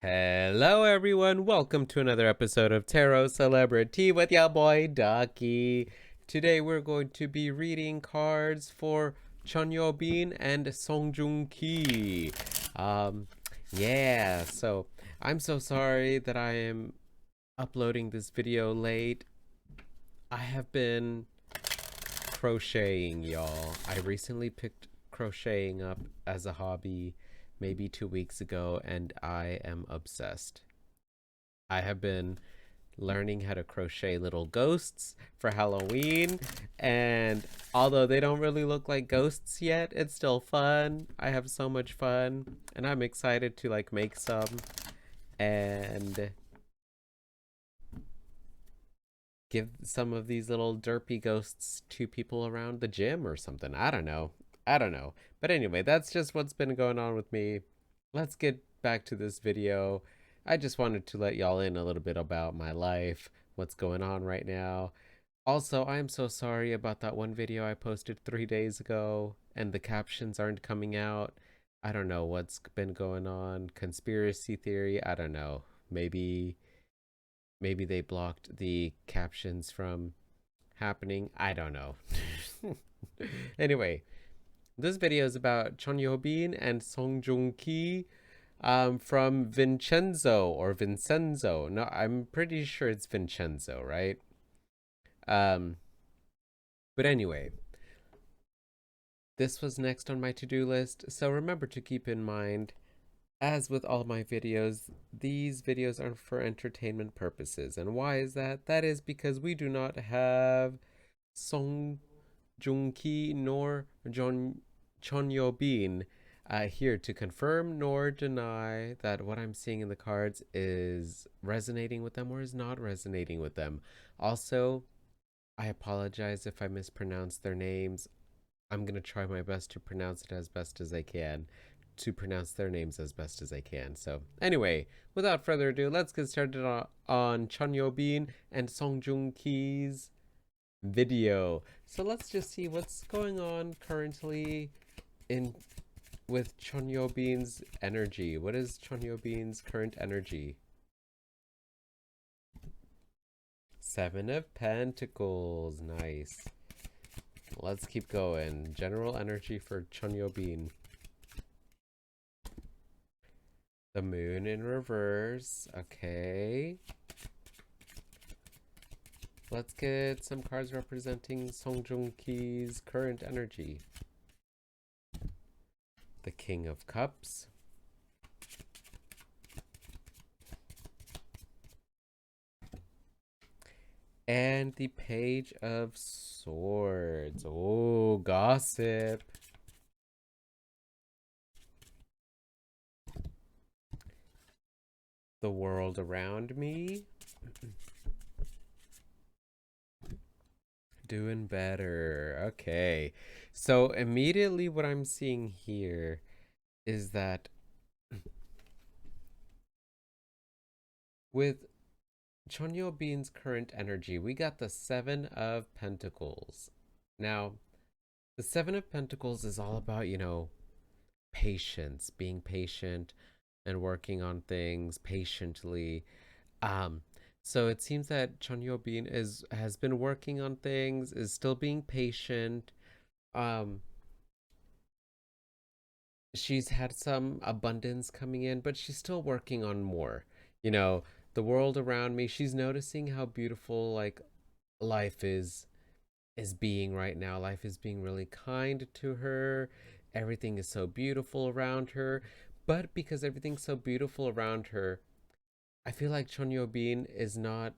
Hello, everyone. Welcome to another episode of Tarot CelebriTEA with your boy Ducky. Today, we're going to be reading cards for Jeon Yeo-been and Joong-ki. Um, so I'm so sorry that I am uploading this video late. I have been crocheting, y'all. I recently picked crocheting up as a hobby maybe 2 weeks ago, and I am obsessed. I have been learning how to crochet little ghosts for Halloween, and although they don't really look like ghosts yet, it's still fun. I have so much fun, and I'm excited to like make some and give some of these little derpy ghosts to people around the gym or something. I don't know. I don't know. But anyway, that's just what's been going on with me. Let's get back to this video. I just wanted to let y'all in a little bit about my life, what's going on right now. Also, I'm so sorry about that one video I posted 3 days ago and the captions aren't coming out. I don't know what's been going on. Conspiracy theory, I don't know. Maybe they blocked the captions from happening. I don't know. Anyway, this video is about Jeon Yeo-been and Joong-ki from Vincenzo. No, I'm pretty sure it's Vincenzo, right? Um, but anyway, this was next on my to-do list, so remember to keep in mind, as with all my videos, these videos are for entertainment purposes. And why is that? That is because we do not have Song Joong-ki nor Jeon Yeo-been here to confirm nor deny that what I'm seeing in the cards is resonating with them or is not resonating with them. Also, I apologize if I mispronounce their names. I'm going to try my best to pronounce it as best as I can, to pronounce their names as best as I can. So, anyway, without further ado, let's get started on Jeon Yeo-been and Song Joong-ki's video. So let's just see what's going on currently in with Jeon Yeo-been's energy. What is Jeon Yeo-been's current energy? Seven of Pentacles. Nice. Let's keep going. General energy for Jeon Yeo-been. The moon in reverse. Okay. Let's get some cards representing Song Joong-ki's current energy. The King of Cups. And the Page of Swords. Oh, gossip. The world around me. Doing better. Okay. So immediately what I'm seeing here is that with Jeon Yeo-been's current energy, we got the Seven of Pentacles. Now, the Seven of Pentacles is all about, patience, being patient and working on things patiently. Um, so it seems that Jeon Yeo-been has been working on things, is still being patient. Um, she's had some abundance coming in, but she's still working on more. You know, the world around me, she's noticing how beautiful like life is being right now. Life is being really kind to her. Everything is so beautiful around her. But because everything's so beautiful around her, I feel like Jeon Yeo-been is not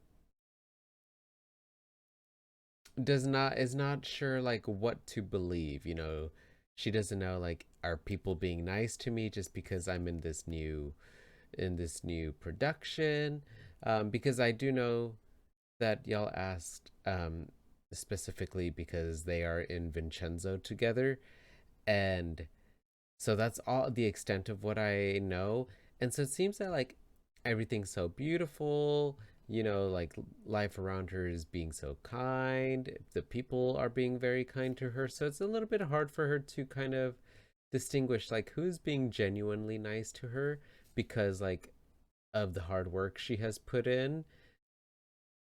sure like what to believe, She doesn't know like are people being nice to me just because I'm in this new production? Because I do know that y'all asked specifically because they are in Vincenzo together, and so that's all the extent of what I know. And so it seems that like everything's so beautiful, like life around her is being so kind. The people are being very kind to her. So it's a little bit hard for her to kind of distinguish like who's being genuinely nice to her, because like of the hard work she has put in,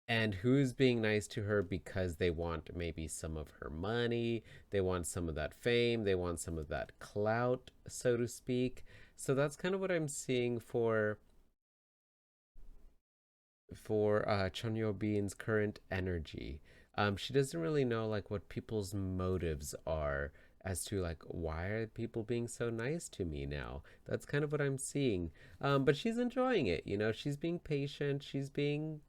and who's being nice to her because they want maybe some of her money, they want some of that fame, they want some of that clout, so to speak. So that's kind of what I'm seeing for Jeon Yeo-been's current energy. She doesn't really know like what people's motives are as to like why are people being so nice to me now. That's kind of what I'm seeing. But she's enjoying it. You know, she's being patient. She's being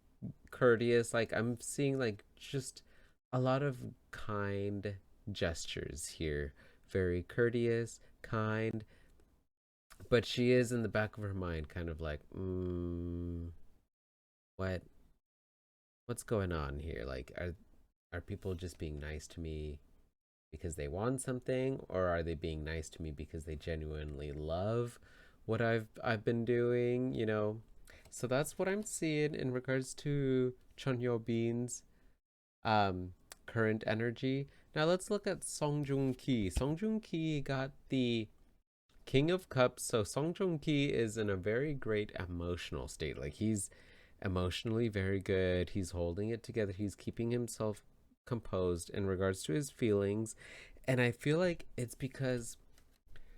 courteous. Like I'm seeing like just a lot of kind gestures here. Very courteous, kind. But she is in the back of her mind, kind of like, what what's going on here? Like, are people just being nice to me because they want something, or are they being nice to me because they genuinely love what I've been doing? You know, so that's what I'm seeing in regards to Jeon Yeo-been's um current energy. Now let's look at Song Joong-ki. Song Joong-ki got the King of Cups. So Song Joong-ki is in a very great emotional state. Like he's emotionally very good. He's holding it together. He's keeping himself composed in regards to his feelings. And I feel like it's because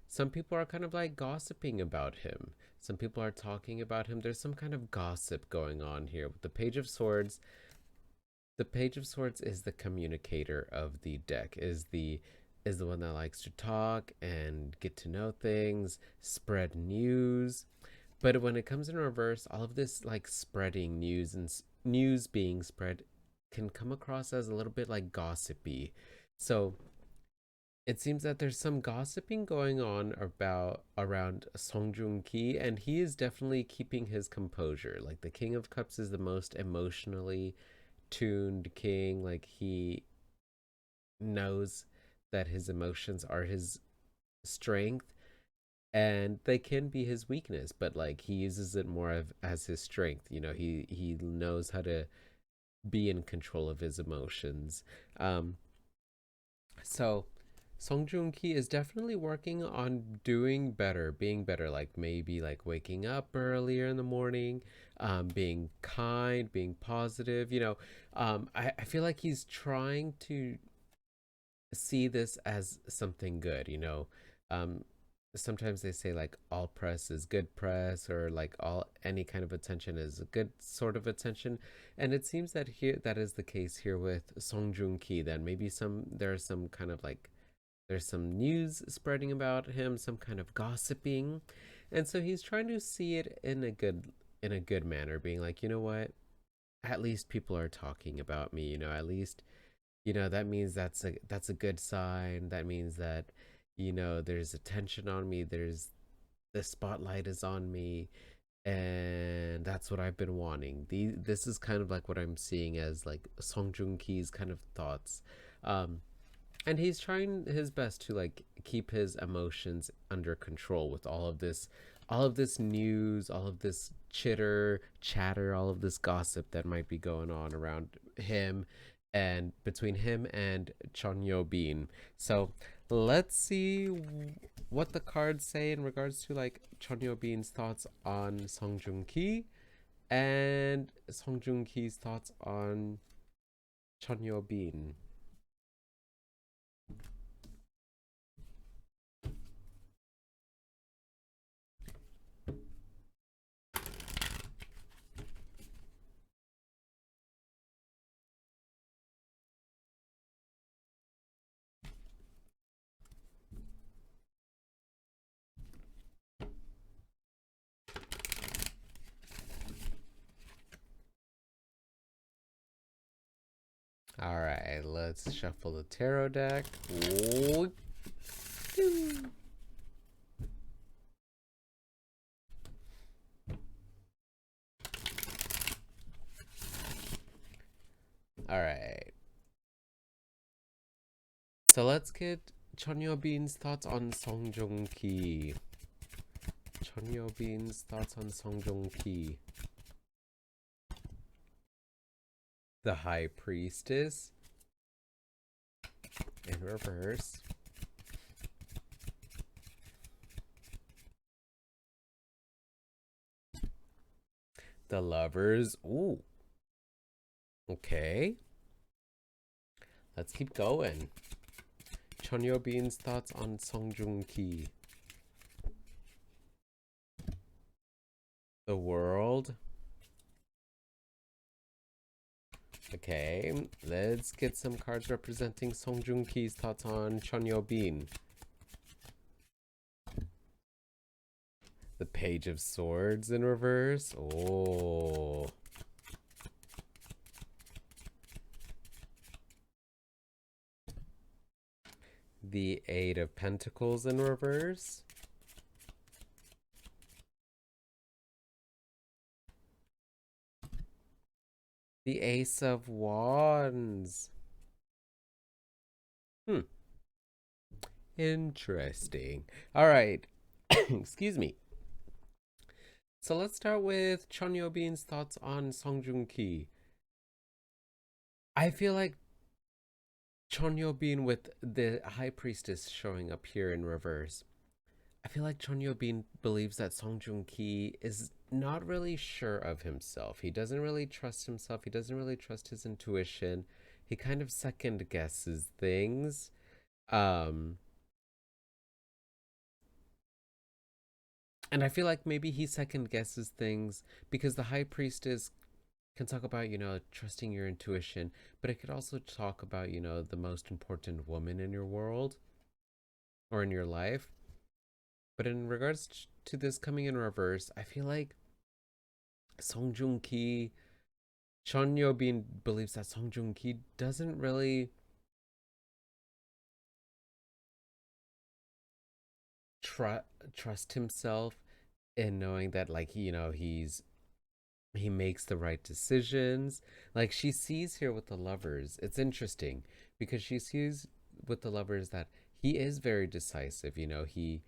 some people are kind of like gossiping about him. Some people are talking about him. There's some kind of gossip going on here with the Page of Swords. The Page of Swords is the communicator of the deck, is the one that likes to talk and get to know things, spread news. But when it comes in reverse, all of this like spreading news and news being spread can come across as a little bit like gossipy. So it seems that there's some gossiping going on about around Song Joong-ki, and he is definitely keeping his composure. Like the King of Cups is the most emotionally tuned king. Like he knows that his emotions are his strength and they can be his weakness, but like he uses it more as his strength. You know, he knows how to be in control of his emotions. um so Song Joong-ki is definitely working on doing better, being better, like maybe like waking up earlier in the morning, being kind, being positive, you know. I feel like he's trying to see this as something good, you know. Um, sometimes they say like all press is good press, or like all any kind of attention is a good sort of attention, and it seems that here that is the case here with Song Joong-ki. Then maybe there's some kind of like there's some news spreading about him, some kind of gossiping, and so he's trying to see it in a good manner, being like, you know what, at least people are talking about me, you know, at least, you know, that means that's a good sign. That means that, you know, there's attention on me, there's the spotlight is on me, and that's what I've been wanting. This is kind of like what I'm seeing as like Song Joong-ki's kind of thoughts. And he's trying his best to like keep his emotions under control with all of this news, all of this chatter, all of this gossip that might be going on around him and between him and Jeon Yeo-been. So let's see what the cards say in regards to like Jeon Yeo-been's thoughts on Song Joong-ki and Song Joong-ki's thoughts on Jeon Yeo-been. All right, let's shuffle the tarot deck. All right. So let's get Jeon Yeo-been's thoughts on Song Joong-ki. Jeon Yeo-been's thoughts on Song Joong-ki. The High Priestess in reverse. The lovers. Ooh, okay. Let's keep going. Jeon Yeo-ben's thoughts on Joong-ki. The world. Okay, let's get some cards representing Joong-ki's thoughts on Jeon Yeo-ben. The Page of Swords in reverse. Oh. The Eight of Pentacles in reverse. The Ace of Wands. Interesting. All right. Excuse me. So let's start with Jeon Yeo-ben's thoughts on Joong-ki. I feel like Jeon Yeo-ben with the High Priestess showing up here in reverse. I feel like Jeon Yeo-ben believes that Joong-ki is not really sure of himself. He doesn't really trust himself. He doesn't really trust his intuition. He kind of second guesses things. Um, and I feel like maybe he second guesses things because the High Priestess can talk about, trusting your intuition, but it could also talk about, the most important woman in your world or in your life. But in regards to this coming in reverse, I feel like Joong-ki, Jeon Yeo-ben believes that Joong-ki doesn't really trust himself in knowing that, like, he makes the right decisions. Like, she sees here with the lovers, it's interesting because she sees with the lovers that he is very decisive. He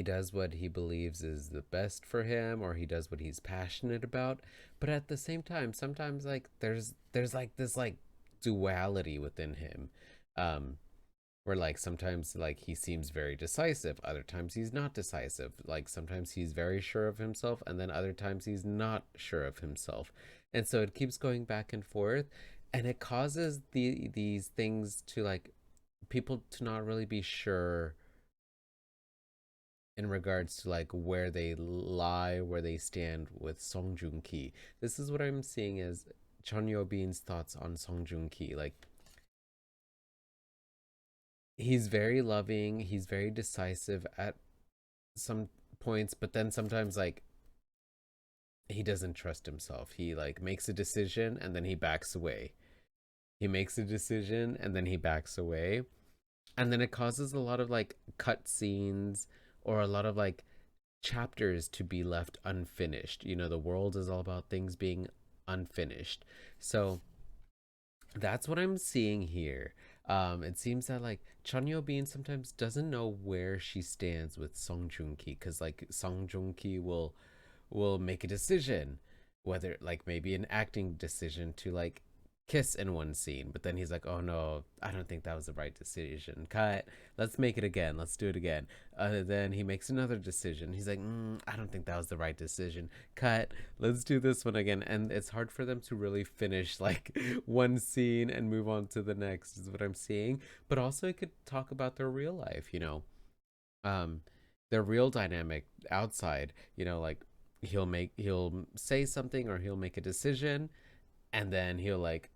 does what he believes is the best for him, or he does what he's passionate about. But at the same time, sometimes, like, there's like this, like, duality within him, um where, like, sometimes, like, he seems very decisive, other times he's not decisive. Like, sometimes he's very sure of himself, and then other times he's not sure of himself. And so it keeps going back and forth, and it causes these things to, like, people to not really be sure in regards to, like, where they lie, where they stand with Joong-ki. This is what I'm seeing as Jeon Yeo-ben's thoughts on Joong-ki. Like, he's very loving, he's very decisive at some points, but then sometimes, like, he doesn't trust himself. He, like, makes a decision and then he backs away. He makes a decision and then he backs away. And then it causes a lot of, like, cut scenes or a lot of, like, chapters to be left unfinished. The world is all about things being unfinished. So that's what I'm seeing here. It seems that, like, Jeon Yeo-ben sometimes doesn't know where she stands with Joong-ki, because, like, Joong-ki will make a decision, whether, like, maybe an acting decision to, like, kiss in one scene, but then he's like, oh no, I don't think that was the right decision, cut, let's make it again, let's do it again. Then he makes another decision, he's like, I don't think that was the right decision, cut, let's do this one again. And it's hard for them to really finish, like, one scene and move on to the next, is what I'm seeing. But also it could talk about their real life, um their real dynamic outside, like, he'll say something or he'll make a decision, and then he'll, like,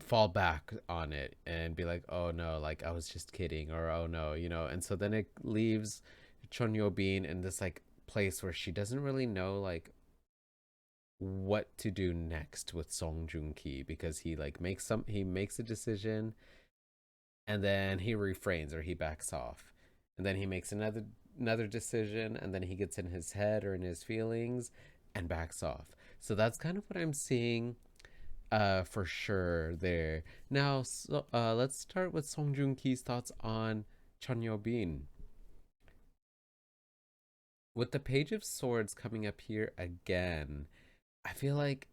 fall back on it and be like, oh no, like, I was just kidding, or oh no, and so then it leaves Jeon Yeo-ben in this, like, place where she doesn't really know, like, what to do next with Joong-ki, because he makes a decision and then he refrains or he backs off, and then he makes another decision, and then he gets in his head or in his feelings and backs off. So that's kind of what I'm seeing, for sure there. Now, so, let's start with Joong-ki's thoughts on Jeon Yeo-ben. With the Page of Swords coming up here again, I feel like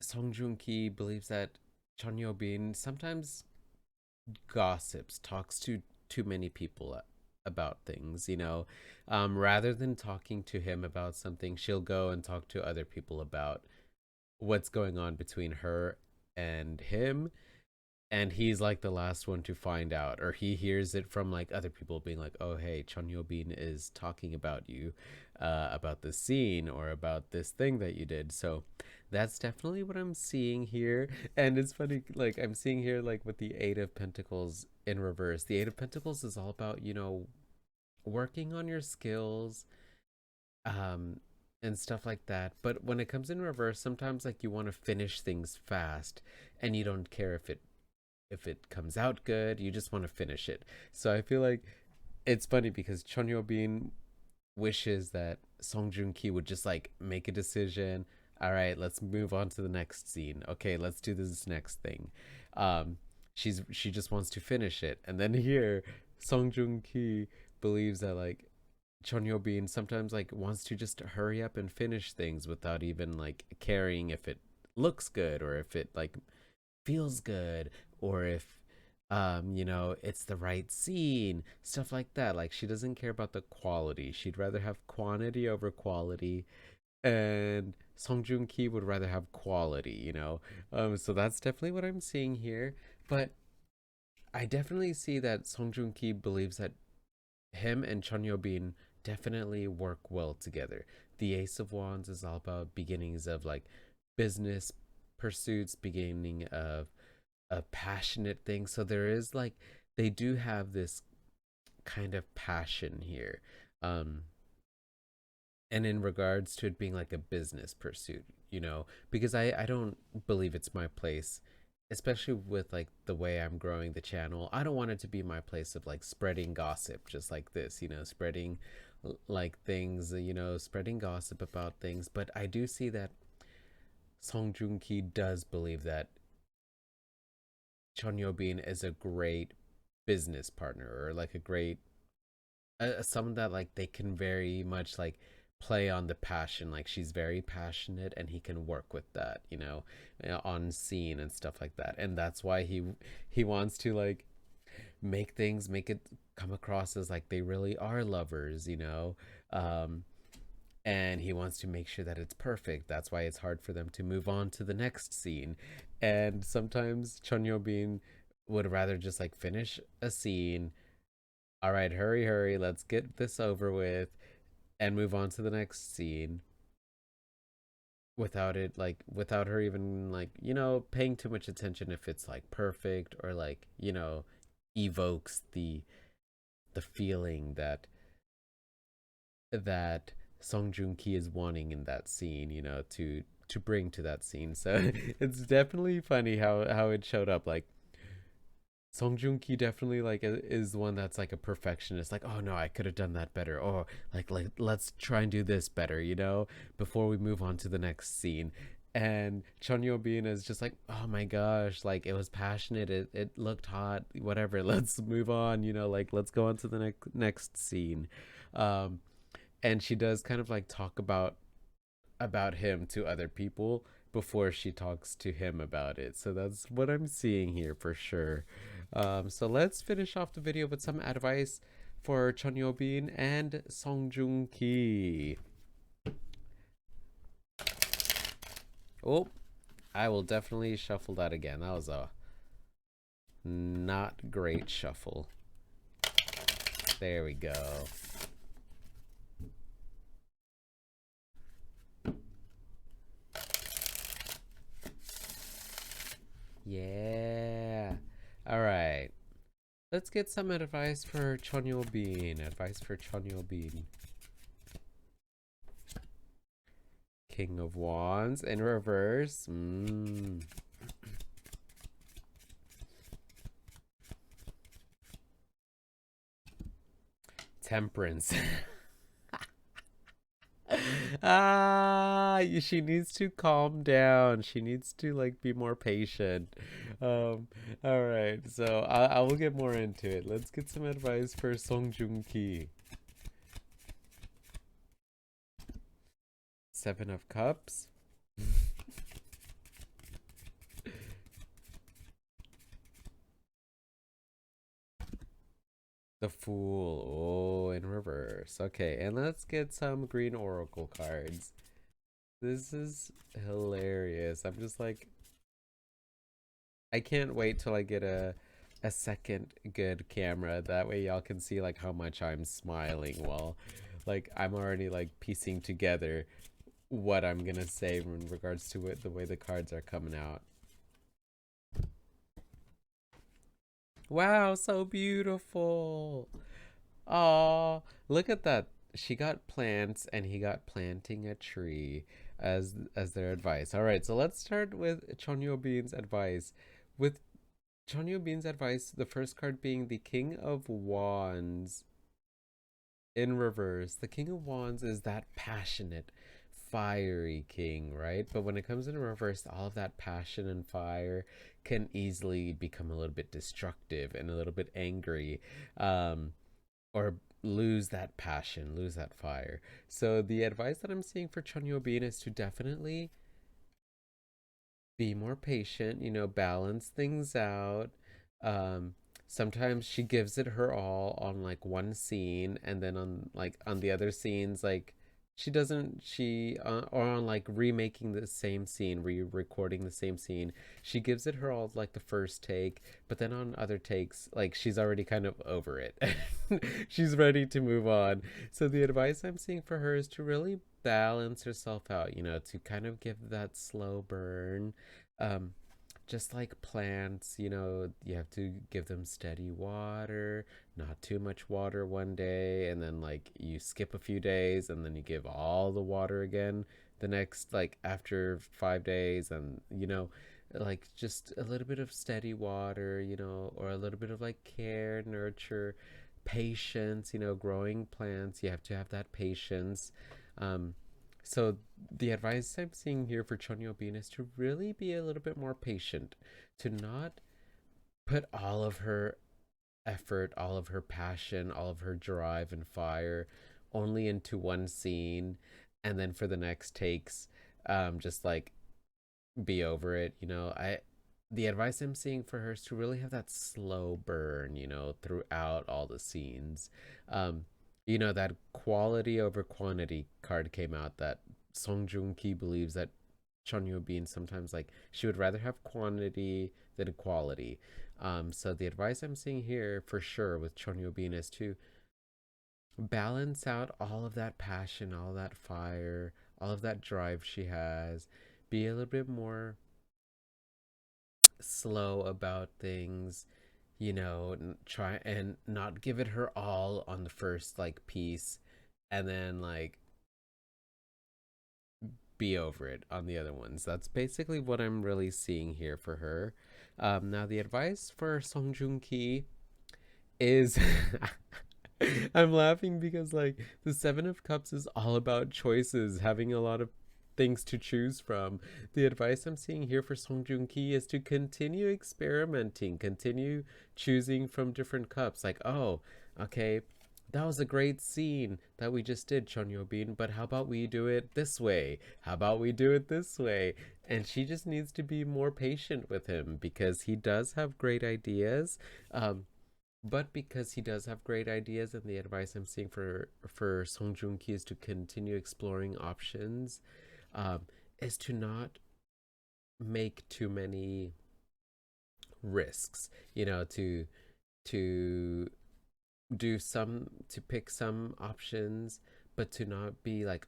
Joong-ki believes that Jeon Yeo-ben sometimes gossips, talks to too many people about things, you know. Rather than talking to him about something, she'll go and talk to other people about what's going on between her and him, and he's like the last one to find out, or he hears it from like other people being like, oh hey, Jeon Yeo-been is talking about you, about this scene or about this thing that you did. So that's definitely what I'm seeing here. And it's funny, like I'm seeing here like with the Eight of Pentacles in reverse. The Eight of Pentacles is all about, you know, working on your skills, um and stuff like that. But when it comes in reverse, sometimes like you want to finish things fast and you don't care if it comes out good, you just want to finish it. So I feel like it's funny because Jeon Yeo-been wishes that Song Joong-ki would just like make a decision. All right, let's move on to the next scene. Okay, let's do this next thing. Um, she just wants to finish it, and then here Song Joong-ki believes that like Jeon Yeo-been sometimes like wants to just hurry up and finish things without even like caring if it looks good or if it like feels good, or if you know, it's the right scene, stuff like that. Like she doesn't care about the quality, she'd rather have quantity over quality. And Song Joong-ki would rather have quality, you know. So that's definitely what I'm seeing here. But I definitely see that Song Joong-ki believes that him and Jeon Yeo-been definitely work well together. The Ace of Wands is all about beginnings of like business pursuits, beginning of a passionate thing. So there is like, they do have this kind of passion here. Um and in regards to it being like a business pursuit, you know, because I don't believe it's my place, especially with like the way I'm growing the channel. I don't want it to be my place of like spreading gossip just like this, you know, spreading like things, you know, spreading gossip about things. But I do see that Song Joong-ki does believe that Jeon Yeo-been is a great business partner, or like a great someone that like they can very much like play on the passion. Like she's very passionate and he can work with that, you know, on scene and stuff like that. And that's why he wants to like make it come across as like they really are lovers, you know. um and he wants to make sure that it's perfect. That's why it's hard for them to move on to the next scene. And sometimes Jeon Yeo-been would rather just like finish a scene. All right, hurry, hurry, let's get this over with and move on to the next scene, without it like, without her even like, you know, paying too much attention if it's like perfect or like, you know, evokes the feeling that Song Joong-ki is wanting in that scene, you know, to bring to that scene. So it's definitely funny how it showed up. Like Song Joong-ki definitely like is one that's like a perfectionist. Like, oh no, I could have done that better. Or like let's try and do this better, you know, before we move on to the next scene. And Jeon Yeo-been is just like, oh my gosh, like it was passionate, it looked hot, whatever. Let's move on, you know, like let's go on to the next scene. Um, and she does kind of like talk about him to other people before she talks to him about it. So that's what I'm seeing here for sure. So let's finish off the video with some advice for Jeon Yeo-been and Song Joong-ki. Oh, I will definitely shuffle that again. That was a not great shuffle. There we go. Yeah. All right. Let's get some advice for Jeon Yeo-been. Advice for Jeon Yeo-been. King of Wands in reverse. Temperance. She needs to calm down. She needs to like be more patient. All right, so I will get more into it. Let's get some advice for Song Joong-ki. Seven of Cups. The Fool. Oh, in reverse. Okay, and let's get some green oracle cards. This is hilarious. I'm just like, I can't wait till I get a second good camera. That way y'all can see like how much I'm smiling while like I'm already like piecing together what I'm gonna say in regards to it, the way the cards are coming out. Wow, so beautiful. Oh, look at that. She got plants and he got planting a tree as their advice. All right, so let's start with Jeon Yeo-ben's advice. With Jeon Yeo-ben's advice, the first card being the King of Wands in reverse. The King of Wands is that passionate, fiery king, right? But when it comes in reverse, all of that passion and fire can easily become a little bit destructive and a little bit angry. Or lose that passion, lose that fire. So the advice that I'm seeing for Jeon Yeo-ben is to definitely be more patient, balance things out. Um, Sometimes she gives it her all on like one scene, and then on the other scenes, like she doesn't, or on like remaking the same scene, re-recording the same scene, she gives it her all like the first take, but then on other takes, like she's already kind of over it. She's ready to move on. So the advice I'm seeing for her is to really balance herself out, to kind of give that slow burn. um just like plants, you have to give them steady water, not too much water one day, and then like you skip a few days and then you give all the water again the next, like after 5 days, and like just a little bit of steady water, or a little bit of like care, nurture, patience, growing plants. You have to have that patience. Um, so the advice I'm seeing here for Jeon Yeo-ben is to really be a little bit more patient, to not put all of her effort, all of her passion, all of her drive and fire only into one scene, and then for the next takes, just like be over it. I the advice I'm seeing for her is to really have that slow burn, throughout all the scenes. Um, that quality over quantity card came out that Joong-ki believes that Jeon Yeo-ben sometimes like she would rather have quantity than quality. So the advice I'm seeing here for sure with Jeon Yeo-ben is to balance out all of that passion, all of that fire, all of that drive she has. Be a little bit more slow about things, try and not give it her all on the first like piece, and then like be over it on the other ones. That's basically what I'm really seeing here for her. Now the advice for Song Joong-ki is I'm laughing because like the 7 of Cups is all about choices, having a lot of things to choose from. The advice I'm seeing here for Song Joong-ki is to continue experimenting, continue choosing from different cups. Like, oh, okay, that was a great scene that we just did, Jeon Yeo-ben, but how about we do it this way? How about we do it this way? And she just needs to be more patient with him because he does have great ideas. Um, but because he does have great ideas, and the advice I'm seeing for Song Joong-ki is to continue exploring options, um, is to not make too many risks. To to pick some options, but to not be like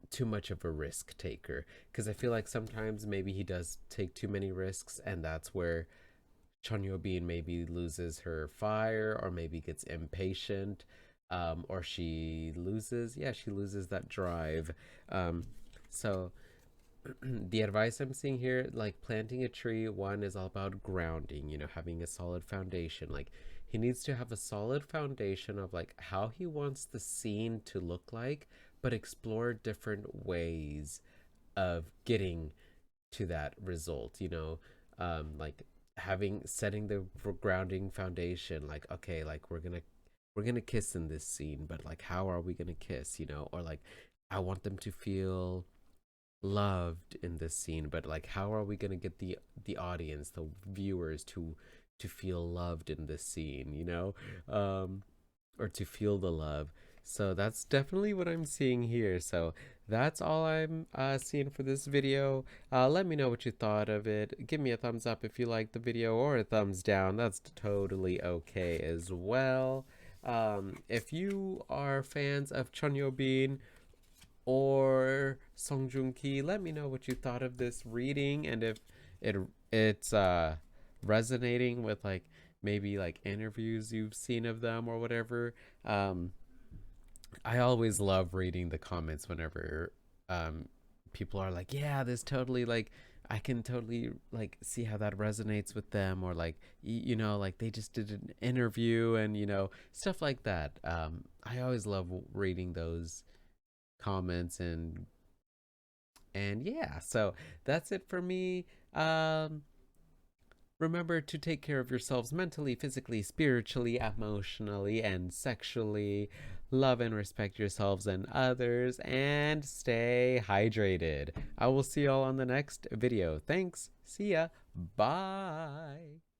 too much of a risk taker. Because I feel like sometimes maybe he does take too many risks, and that's where Jeon Yeo-ben maybe loses her fire or maybe gets impatient, or she loses that drive. Um, so the advice I'm seeing here, like planting a tree, one is all about grounding, having a solid foundation. Like he needs to have a solid foundation of like how he wants the scene to look like, but explore different ways of getting to that result, like having setting the grounding foundation, like okay, like we're gonna kiss in this scene, but like how are we gonna kiss, or like I want them to feel loved in this scene, but like how are we gonna get the audience, the viewers to feel loved in this scene, um or to feel the love. So that's definitely what I'm seeing here. So that's all I'm seeing for this video. Let me know what you thought of it. Give me a thumbs up if you liked the video, or a thumbs down. That's totally okay as well. If you are fans of Jeon Yeo-been or Joong-ki, let me know what you thought of this reading, and if it it's resonating with like maybe like interviews you've seen of them or whatever. um I always love reading the comments whenever people are like, yeah, this totally like I can totally like see how that resonates with them, or like you know, like they just did an interview and you know, stuff like that. I always love reading those comments, and yeah, so that's it for me. Remember to take care of yourselves mentally, physically, spiritually, emotionally, and sexually. Love and respect yourselves and others, and stay hydrated. I will see y'all on the next video. Thanks. See ya. Bye.